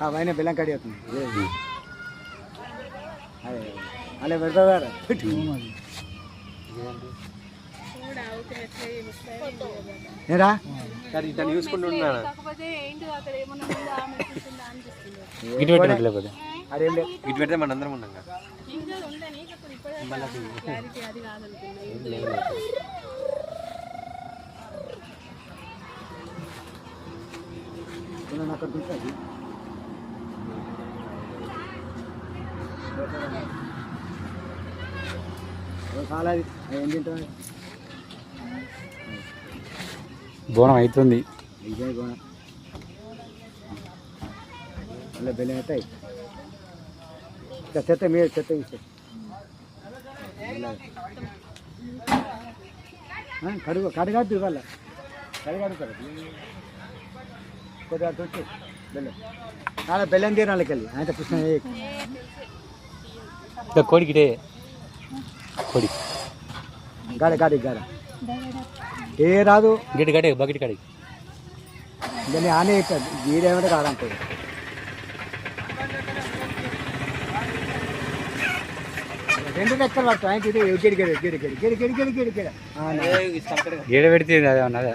అవన్నీ బెల్లం కడి అవుతుంది అలా పెడతావారా ఏరా ఇతను చూసుకుంటూ ఉన్నాడు గిట్ పెట్టలేకపోతే అదేం లేదు గిట్ పెడితే మనందరం ఉన్నాం కదా అక్కడ కూర్చోండి బోనం అవుతుంది బోనం అలా బెల్లం అవుతాయి చెత్త మీరు చెత్త ఇస్తారు కడుగు కడగద్దు ఇవాళ కడగడుతారు కొద్దిగా వచ్చి బెల్లం అలా బెల్లం తీరు వాళ్ళకి వెళ్ళి ఆయన పుష్ణ కోడికిటే కొడి గాడ గాడి గాడ ఏ రాదు గిటి గడే బకెట్ కడి దాన్ని ఆనే అవుతుంది గీడేమంటే కాదంటాడు రెండు లెక్కలు పడతాయి ఆయన గిడి గిడి గిడి గిడి గిడి గిడి గిడి గిడి గిడి గీడ పెడితే అదే ఉన్నదా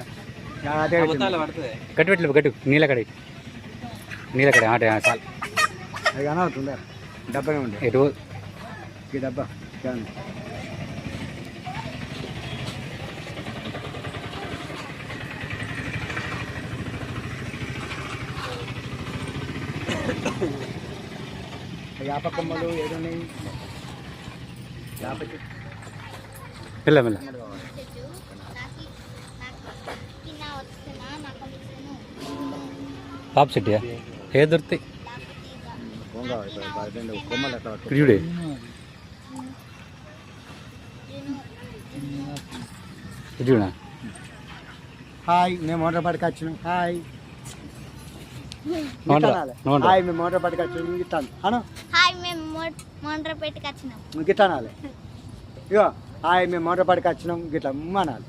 గట్టు పెట్టలేదు గట్టు నీళ్ళ కడ ఆట చాలు అది కనవుతుందా డబ్బానే ఉండే ఎటు ఈ డబ్బా యాప కొమ్మలు ఏడున్నాయి మెల్ల మెల్ల పాప చెట్టియా ఏ దొరుకుతాయి చూడే చూడా హాయ్ మేము మోటార్ పట్టుకు వచ్చినాం హాయ్ హాయ్ మేము మోటార్ పట్టుకు వచ్చినాం గిట్టాను అను హాయ్ మేము మోటార్ పెట్టుకు వచ్చినాం గిట్టానాలి ఇగో హాయ్ మేము మోటార్ పట్టుకు వచ్చినాం గిట్లా అనాలి